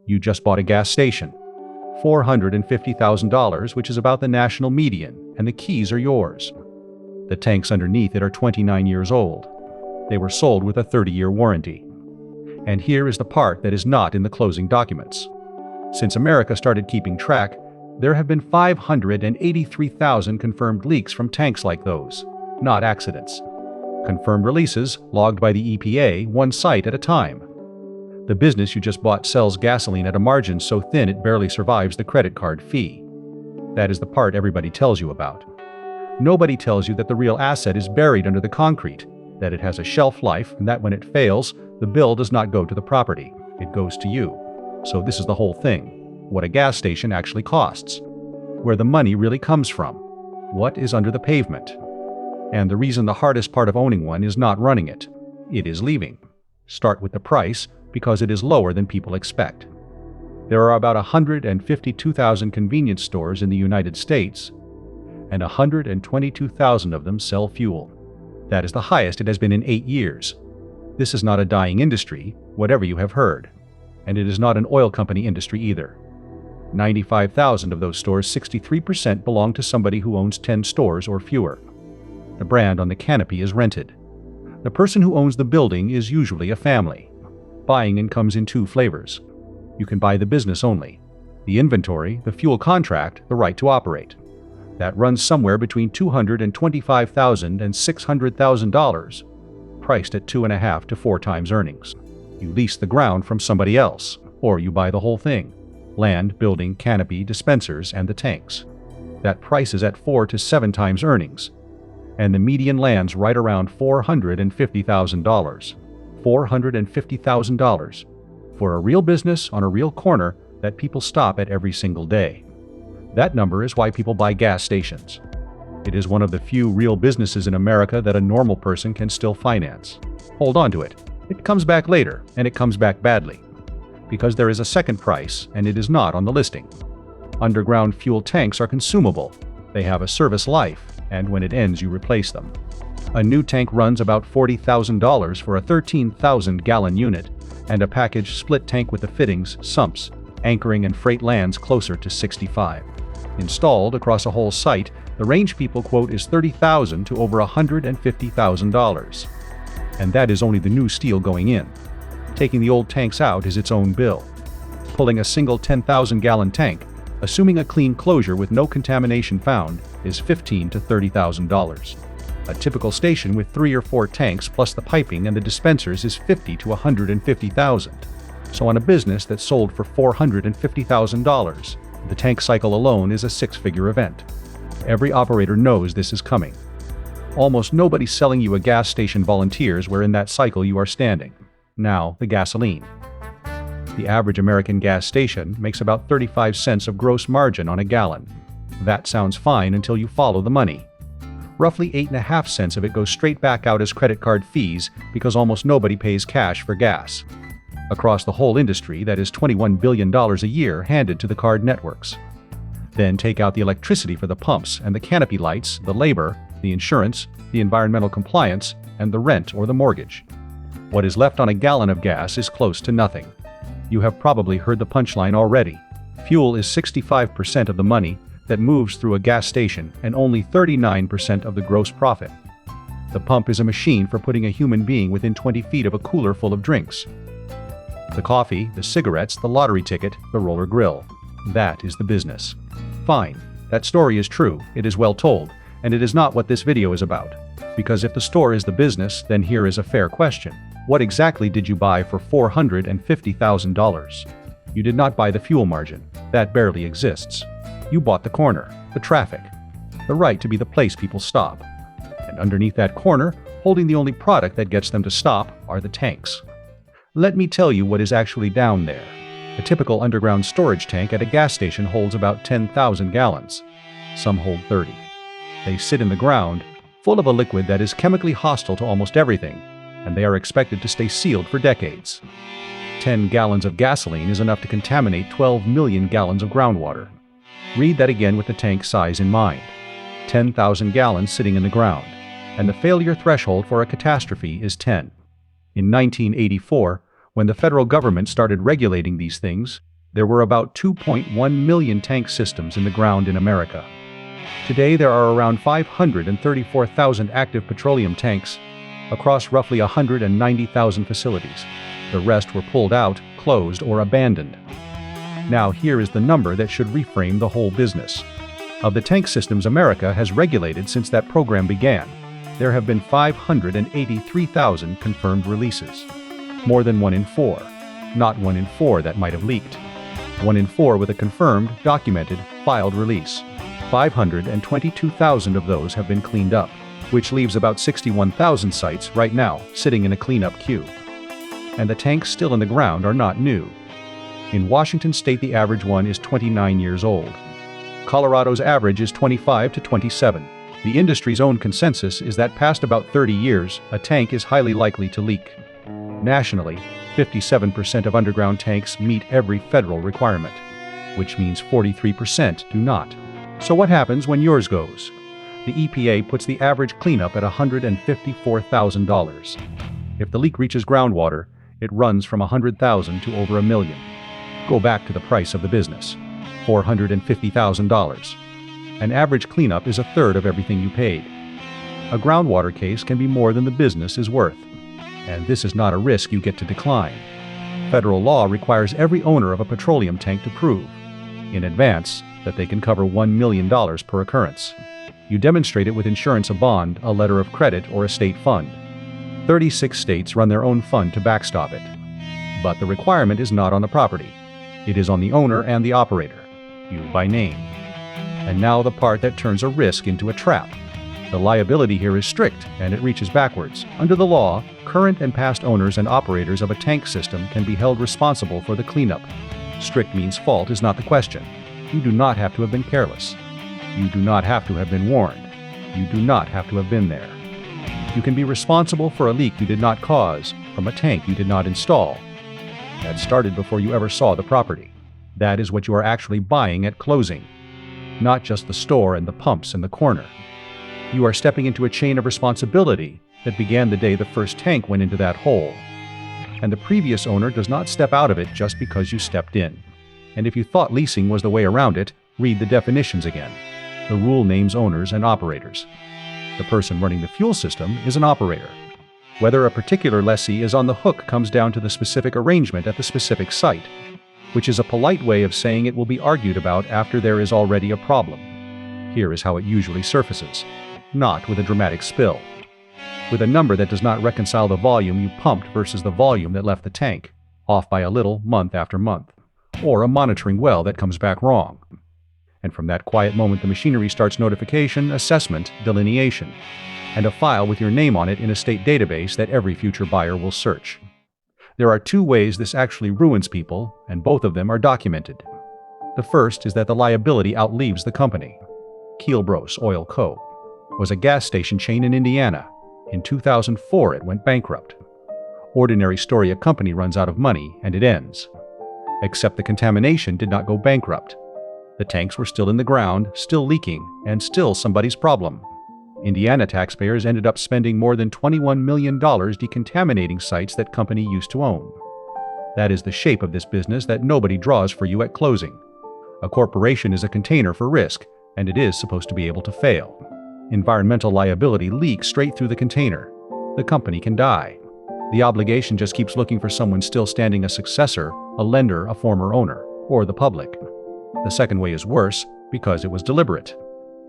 You just bought a gas station. $450,000, which is about the national median, and the keys are yours. The tanks underneath it are 29 years old. They were sold with a 30-year warranty. And here is the part that is not in the closing documents. Since America started keeping track, there have been 583,000 confirmed leaks from tanks like those, not accidents. Confirmed releases logged by the EPA, one site at a time. The business you just bought sells gasoline at a margin so thin it barely survives the credit card fee. That is the part everybody tells you about. Nobody tells you that the real asset is buried under the concrete, that it has a shelf life, and that when it fails, the bill does not go to the property, it goes to you. So this is the whole thing. What a gas station actually costs. Where the money really comes from. What is under the pavement. And the reason the hardest part of owning one is not running it. It is leaving. Start with the price, because it is lower than people expect. There are about 152,000 convenience stores in the United States, and 122,000 of them sell fuel. That is the highest it has been in 8 years. This is not a dying industry, whatever you have heard. And it is not an oil company industry either. 95,000 of those stores, 63%, belong to somebody who owns 10 stores or fewer. The brand on the canopy is rented. The person who owns the building is usually a family. Buying comes in 2 flavors. You can buy the business only. The inventory, the fuel contract, the right to operate. That runs somewhere between $225,000 and $600,000, priced at 2.5 to 4 times earnings. You lease the ground from somebody else, or you buy the whole thing. Land, building, canopy, dispensers, and the tanks. That price is at 4 to 7 times earnings. And the median lands right around $450,000. $450,000 for a real business on a real corner that people stop at every single day. That number is why people buy gas stations. It is one of the few real businesses in America that a normal person can still finance. Hold on to it. It comes back later, and it comes back badly. Because there is a second price, and it is not on the listing. Underground fuel tanks are consumable. They have a service life, and when it ends you replace them. A new tank runs about $40,000 for a 13,000-gallon unit, and a packaged split tank with the fittings, sumps, anchoring and freight lands closer to $65,000. Installed across a whole site, the range people quote is $30,000 to over $150,000. And that is only the new steel going in. Taking the old tanks out is its own bill. Pulling a single 10,000-gallon tank, assuming a clean closure with no contamination found, is $15,000 to $30,000. A typical station with 3 or 4 tanks plus the piping and the dispensers is $50,000 to $150,000. So on a business that sold for $450,000, the tank cycle alone is a 6-figure event. Every operator knows this is coming. Almost nobody selling you a gas station volunteers where in that cycle you are standing. Now, the gasoline. The average American gas station makes about 35 cents of gross margin on a gallon. That sounds fine until you follow the money. Roughly 8.5 cents of it goes straight back out as credit card fees because almost nobody pays cash for gas. Across the whole industry, that is $21 billion a year handed to the card networks. Then take out the electricity for the pumps and the canopy lights, the labor, the insurance, the environmental compliance, and the rent or the mortgage. What is left on a gallon of gas is close to nothing. You have probably heard the punchline already. Fuel is 65% of the money that moves through a gas station and only 39% of the gross profit. The pump is a machine for putting a human being within 20 feet of a cooler full of drinks. The coffee, the cigarettes, the lottery ticket, the roller grill. That is the business. Fine, that story is true, it is well told, and it is not what this video is about. Because if the store is the business, then here is a fair question. What exactly did you buy for $450,000? You did not buy the fuel margin. That barely exists. You bought the corner, the traffic, the right to be the place people stop. And underneath that corner, holding the only product that gets them to stop, are the tanks. Let me tell you what is actually down there. A typical underground storage tank at a gas station holds about 10,000 gallons. Some hold 30. They sit in the ground, full of a liquid that is chemically hostile to almost everything, and they are expected to stay sealed for decades. 10 gallons of gasoline is enough to contaminate 12 million gallons of groundwater. Read that again with the tank size in mind. 10,000 gallons sitting in the ground, and the failure threshold for a catastrophe is 10. In 1984, when the federal government started regulating these things, There were about 2.1 million tank systems in the ground in America. Today there are around 534,000 active petroleum tanks across roughly 190,000 facilities. The rest were pulled out, closed, or abandoned. Now here is the number that should reframe the whole business. Of the tank systems America has regulated since that program began, there have been 583,000 confirmed releases. More than 1 in 4. Not 1 in 4 that might have leaked. 1 in 4 with a confirmed, documented, filed release. 522,000 of those have been cleaned up, which leaves about 61,000 sites right now sitting in a cleanup queue. And the tanks still in the ground are not new. In Washington state, the average one is 29 years old. Colorado's average is 25 to 27. The industry's own consensus is that past about 30 years, a tank is highly likely to leak. Nationally, 57% of underground tanks meet every federal requirement, which means 43% do not. So what happens when yours goes? The EPA puts the average cleanup at $154,000. If the leak reaches groundwater, it runs from $100,000 to over $1 million. Go back to the price of the business, $450,000. An average cleanup is a third of everything you paid. A groundwater case can be more than the business is worth. And this is not a risk you get to decline. Federal law requires every owner of a petroleum tank to prove, in advance, that they can cover $1 million per occurrence. You demonstrate it with insurance, a bond, a letter of credit, or a state fund. 36 states run their own fund to backstop it. But the requirement is not on the property. It is on the owner and the operator, you by name. And now the part that turns a risk into a trap. The liability here is strict, and it reaches backwards. Under the law, current and past owners and operators of a tank system can be held responsible for the cleanup. Strict means fault is not the question. You do not have to have been careless. You do not have to have been warned. You do not have to have been there. You can be responsible for a leak you did not cause, from a tank you did not install. That started before you ever saw the property. That is what you are actually buying at closing, not just the store and the pumps in the corner. You are stepping into a chain of responsibility that began the day the first tank went into that hole. And the previous owner does not step out of it just because you stepped in. And if you thought leasing was the way around it, read the definitions again. The rule names owners and operators. The person running the fuel system is an operator. Whether a particular lessee is on the hook comes down to the specific arrangement at the specific site, which is a polite way of saying it will be argued about after there is already a problem. Here is how it usually surfaces. Not with a dramatic spill. With a number that does not reconcile the volume you pumped versus the volume that left the tank, off by a little month after month. Or a monitoring well that comes back wrong. And from that quiet moment the machinery starts notification, assessment, delineation, and a file with your name on it in a state database that every future buyer will search. There are 2 ways this actually ruins people, and both of them are documented. The first is that the liability outlives the company. Keelbros Oil Co. was a gas station chain in Indiana. In 2004 it went bankrupt. Ordinary story, a company runs out of money and it ends. Except the contamination did not go bankrupt. The tanks were still in the ground, still leaking, and still somebody's problem. Indiana taxpayers ended up spending more than $21 million decontaminating sites that company used to own. That is the shape of this business that nobody draws for you at closing. A corporation is a container for risk, and it is supposed to be able to fail. Environmental liability leaks straight through the container. The company can die. The obligation just keeps looking for someone still standing, a successor, a lender, a former owner, or the public. The second way is worse because it was deliberate.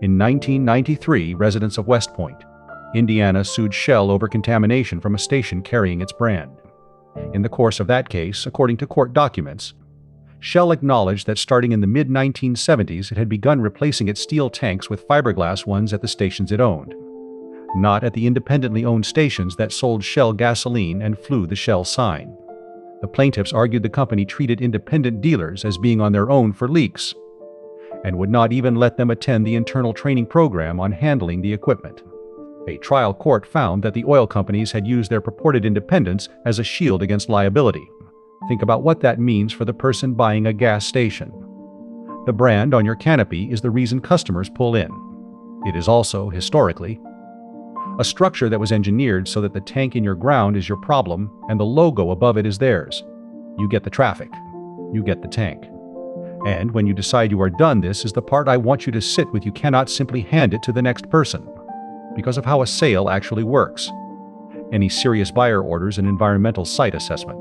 In 1993, residents of West Point, Indiana sued Shell over contamination from a station carrying its brand. In the course of that case, according to court documents, Shell acknowledged that starting in the mid-1970s it had begun replacing its steel tanks with fiberglass ones at the stations it owned, not at the independently owned stations that sold Shell gasoline and flew the Shell sign. The plaintiffs argued the company treated independent dealers as being on their own for leaks, and would not even let them attend the internal training program on handling the equipment. A trial court found that the oil companies had used their purported independence as a shield against liability. Think about what that means for the person buying a gas station. The brand on your canopy is the reason customers pull in. It is also, historically, a structure that was engineered so that the tank in your ground is your problem and the logo above it is theirs. You get the traffic. You get the tank. And when you decide you are done, this is the part I want you to sit with. You cannot simply hand it to the next person, because of how a sale actually works. Any serious buyer orders an environmental site assessment.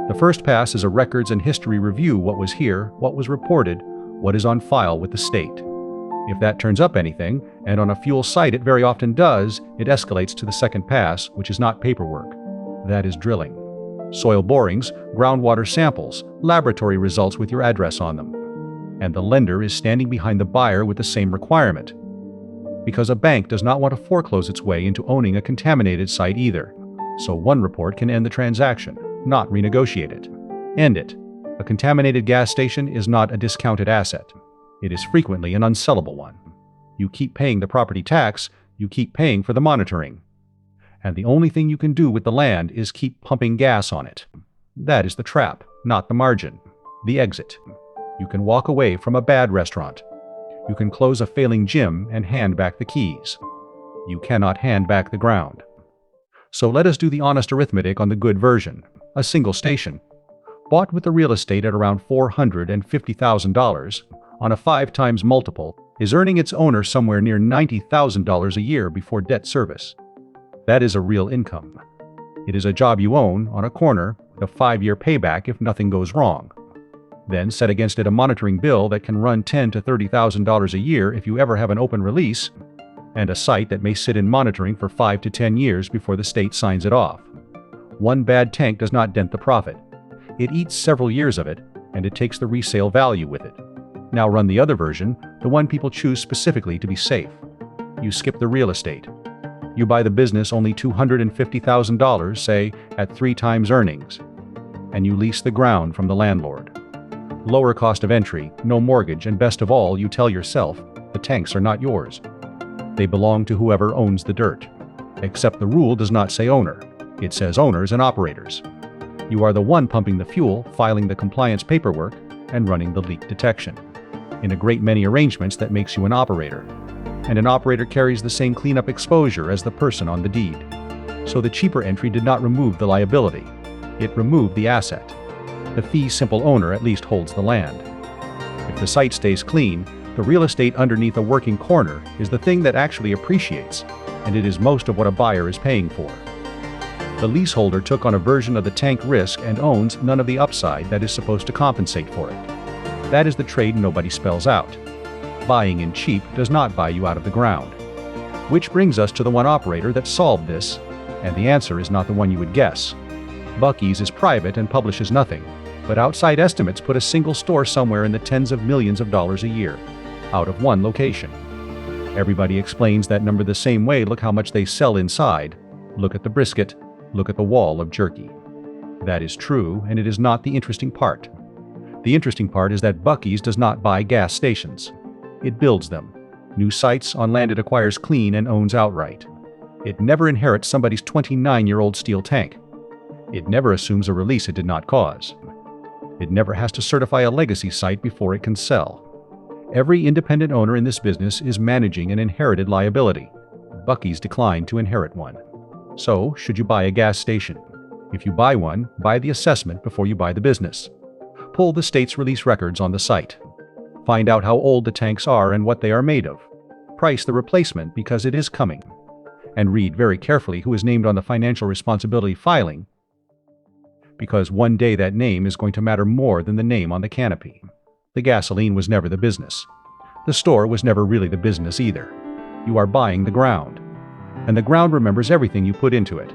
The first pass is a records and history review: what was here, what was reported, what is on file with the state. If that turns up anything, and on a fuel site it very often does, it escalates to the second pass, which is not paperwork. That is drilling. Soil borings, groundwater samples, laboratory results with your address on them. And the lender is standing behind the buyer with the same requirement. Because a bank does not want to foreclose its way into owning a contaminated site either. So one report can end the transaction, not renegotiate it. End it. A contaminated gas station is not a discounted asset. It is frequently an unsellable one. You keep paying the property tax, you keep paying for the monitoring. And the only thing you can do with the land is keep pumping gas on it. That is the trap, not the margin. The exit. You can walk away from a bad restaurant. You can close a failing gym and hand back the keys. You cannot hand back the ground. So let us do the honest arithmetic on the good version. A single station, bought with the real estate at around $450,000, on a 5 times multiple, is earning its owner somewhere near $90,000 a year before debt service. That is a real income. It is a job you own on a corner with a 5-year payback if nothing goes wrong. Then set against it a monitoring bill that can run $10,000 to $30,000 a year if you ever have an open release, and a site that may sit in monitoring for 5 to 10 years before the state signs it off. One bad tank does not dent the profit. It eats several years of it, and it takes the resale value with it. Now run the other version, the one people choose specifically to be safe. You skip the real estate. You buy the business only $250,000, say, at 3 times earnings. And you lease the ground from the landlord. Lower cost of entry, no mortgage, and best of all, you tell yourself, the tanks are not yours. They belong to whoever owns the dirt. Except the rule does not say owner. It says owners and operators. You are the one pumping the fuel, filing the compliance paperwork, and running the leak detection. In a great many arrangements, that makes you an operator. And an operator carries the same cleanup exposure as the person on the deed. So the cheaper entry did not remove the liability. It removed the asset. The fee simple owner at least holds the land. If the site stays clean, the real estate underneath a working corner is the thing that actually appreciates, and it is most of what a buyer is paying for. The leaseholder took on a version of the tank risk and owns none of the upside that is supposed to compensate for it. That is the trade nobody spells out. Buying in cheap does not buy you out of the ground. Which brings us to the one operator that solved this, and the answer is not the one you would guess. Buc-ee's is private and publishes nothing, but outside estimates put a single store somewhere in the tens of millions of dollars a year, out of one location. Everybody explains that number the same way. Look how much they sell inside. Look at the brisket. Look at the wall of jerky. That is true, and it is not the interesting part. The interesting part is that Buc-ee's does not buy gas stations. It builds them. New sites on land it acquires clean and owns outright. It never inherits somebody's 29-year-old steel tank. It never assumes a release it did not cause. It never has to certify a legacy site before it can sell. Every independent owner in this business is managing an inherited liability. Buc-ee's declined to inherit one. So, should you buy a gas station? If you buy one, buy the assessment before you buy the business. Pull the state's release records on the site. Find out how old the tanks are and what they are made of. Price the replacement because it is coming. And read very carefully who is named on the financial responsibility filing, because one day that name is going to matter more than the name on the canopy. The gasoline was never the business. The store was never really the business either. You are buying the ground. And the ground remembers everything you put into it.